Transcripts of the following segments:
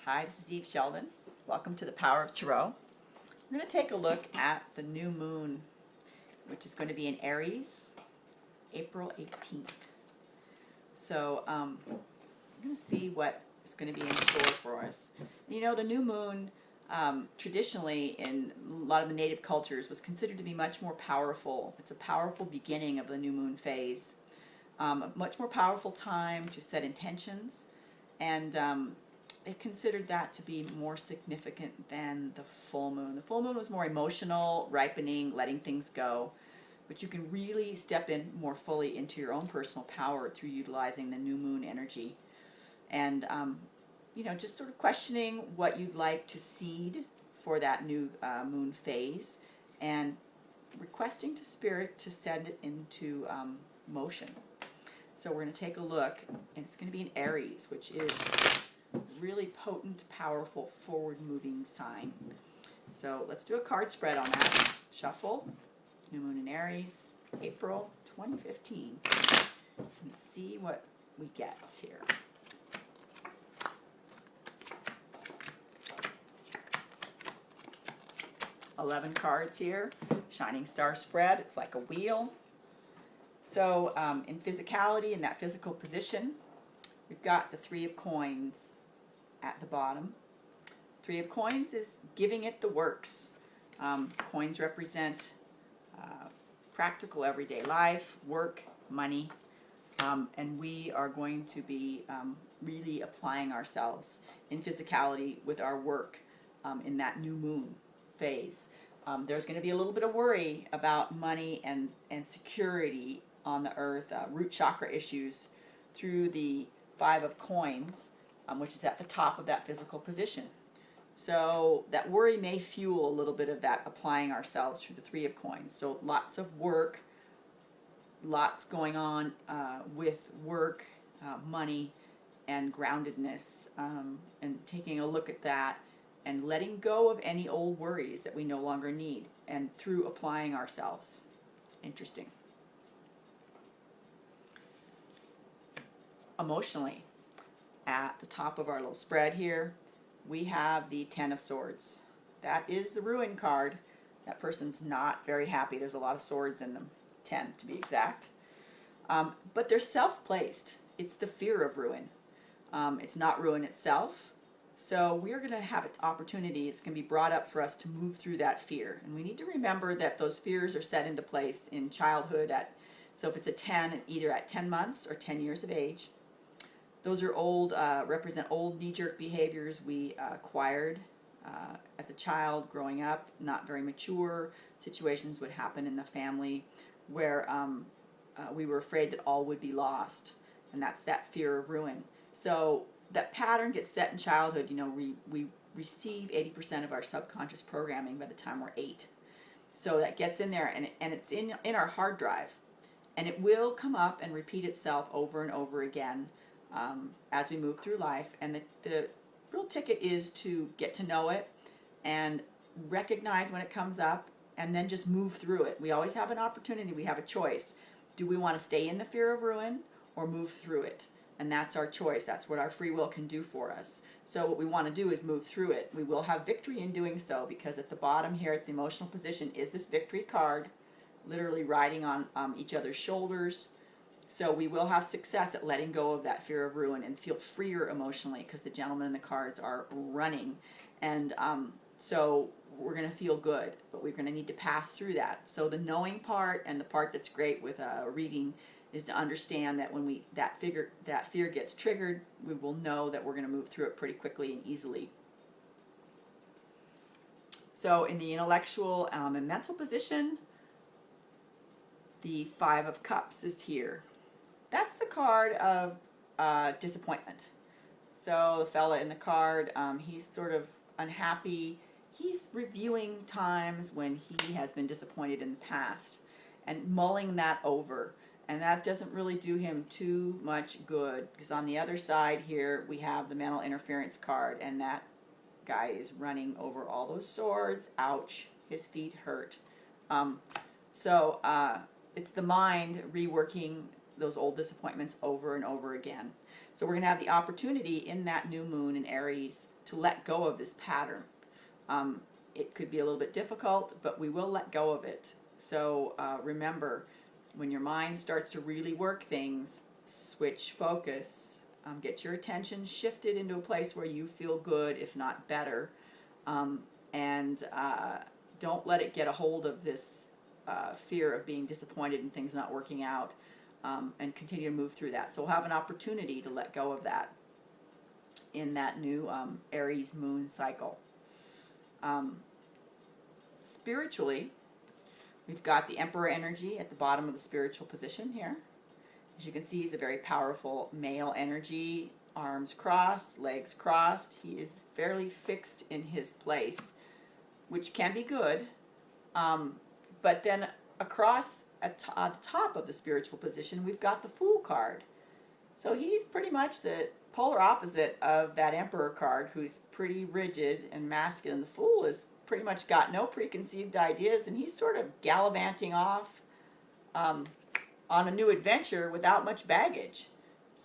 Hi, this is Sheldon. Welcome to the Power of Tarot. We're going to take a look at the new moon, which is going to be in Aries, April 18th. So we're going to see what is going to be in store for us. You know, the new moon, traditionally in a lot of the native cultures, was considered to be much more powerful. It's a powerful beginning of the new moon phase. A much more powerful time to set intentions, and they considered that to be more significant than the full moon. The full moon was more emotional, ripening, letting things go, but you can really step in more fully into your own personal power through utilizing the new moon energy. And you know, just sort of questioning what you'd like to seed for that new moon phase, and requesting to Spirit to send it into motion. So we're going to take a look, and it's going to be in Aries, which is a really potent, powerful, forward-moving sign. So let's do a card spread on that. Shuffle, new moon in Aries, April 2015, and see what we get here. $11 cards here, shining star spread. It's like a wheel. So in physicality, in that physical position, we've got the Three of Coins at the bottom. Three of Coins is giving it the works. Coins represent practical everyday life, work, money, and we are going to be really applying ourselves in physicality with our work in that new moon phase. There's going to be a little bit of worry about money and security on the earth, root chakra issues through the Five of Coins, which is at the top of that physical position. So that worry may fuel a little bit of that applying ourselves through the Three of Coins. So lots of work, lots going on with work, money, and groundedness, and taking a look at that and letting go of any old worries that we no longer need, and through applying ourselves. Interesting. Emotionally, at the top of our little spread here, we have the Ten of Swords. That is the ruin card. That person's not very happy. There's a lot of swords in them, 10 to be exact. But they're self-placed. It's the fear of ruin. It's not ruin itself. So we're going to have an opportunity. It's going to be brought up for us to move through that fear. And we need to remember that those fears are set into place in childhood. So if it's a 10, either at 10 months or 10 years of age. Those are old, represent old knee-jerk behaviors we acquired as a child growing up, not very mature. Situations would happen in the family where we were afraid that all would be lost. And that's that fear of ruin. So that pattern gets set in childhood. You know, we receive 80% of our subconscious programming by the time we're 8. So that gets in there, and it's in our hard drive. And it will come up and repeat itself over and over again as we move through life. And the real ticket is to get to know it and recognize when it comes up, and then just move through it. We always have an opportunity. We have a choice. Do we want to stay in the fear of ruin or move through it? And that's our choice. That's what our free will can do for us. So what we want to do is move through it. We will have victory in doing so, because at the bottom here at the emotional position is this victory card, literally riding on each other's shoulders. So we will have success at letting go of that fear of ruin and feel freer emotionally, because the gentleman in the cards are running. And so we're going to feel good, but we're going to need to pass through that. So the knowing part, and the part that's great with reading, is to understand that when that fear gets triggered, we will know that we're going to move through it pretty quickly and easily. So in the intellectual and mental position, the Five of Cups is here. That's the card of disappointment. So the fella in the card, he's sort of unhappy. He's reviewing times when he has been disappointed in the past and mulling that over. And that doesn't really do him too much good, because on the other side here we have the mental interference card, and that guy is running over all those swords. Ouch, his feet hurt. So it's the mind reworking those old disappointments over and over again. So we're going to have the opportunity in that new moon in Aries to let go of this pattern. It could be a little bit difficult, but we will let go of it. So remember, when your mind starts to really work things, switch focus, get your attention shifted into a place where you feel good, if not better, and don't let it get a hold of this fear of being disappointed and things not working out, and continue to move through that. So we'll have an opportunity to let go of that in that new Aries moon cycle. Spiritually, we've got the Emperor energy at the bottom of the spiritual position here. As you can see, he's a very powerful male energy, arms crossed, legs crossed. He is fairly fixed in his place, which can be good. But then across at the top of the spiritual position, we've got the Fool card. So he's pretty much the polar opposite of that Emperor card, who's pretty rigid and masculine. The Fool is pretty much got no preconceived ideas, and he's sort of gallivanting off on a new adventure without much baggage.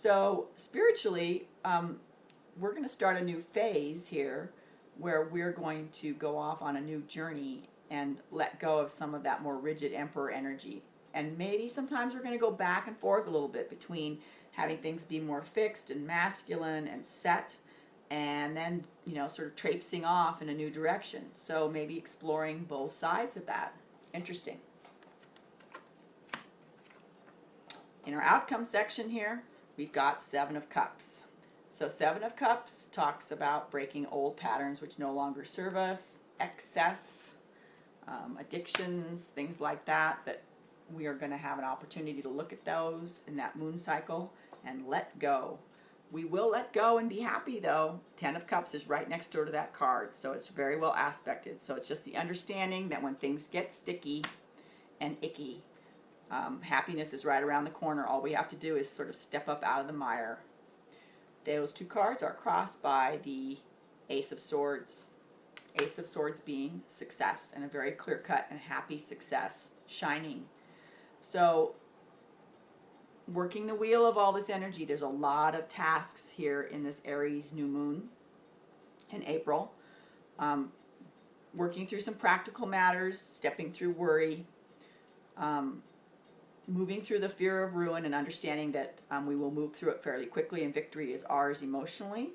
So spiritually, we're going to start a new phase here where we're going to go off on a new journey and let go of some of that more rigid Emperor energy. And maybe sometimes we're going to go back and forth a little bit between having things be more fixed and masculine and set, and then, sort of traipsing off in a new direction. So maybe exploring both sides of that. Interesting. In our outcome section here, we've got Seven of Cups. So Seven of Cups talks about breaking old patterns which no longer serve us, excess, addictions, things like that, that we are going to have an opportunity to look at those in that moon cycle and let go. We will let go and be happy, though. Ten of Cups is right next door to that card, so it's very well aspected. So it's just the understanding that when things get sticky and icky, happiness is right around the corner. All we have to do is sort of step up out of the mire. Those two cards are crossed by the Ace of Swords. Ace of Swords being success, and a very clear-cut and happy success, shining. So working the wheel of all this energy, there's a lot of tasks here in this Aries new moon in April. Working through some practical matters, stepping through worry, moving through the fear of ruin and understanding that we will move through it fairly quickly and victory is ours emotionally.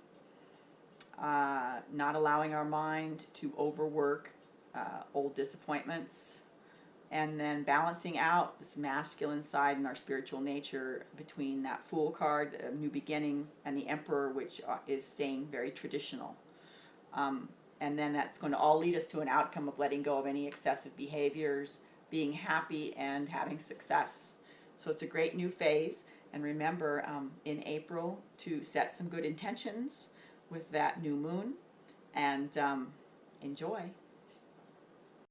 Not allowing our mind to overwork old disappointments, and then balancing out this masculine side and our spiritual nature between that Fool card, new beginnings, and the Emperor, which is staying very traditional. And then that's going to all lead us to an outcome of letting go of any excessive behaviors, being happy, and having success. So it's a great new phase. And remember, in April, to set some good intentions with that new moon, and enjoy.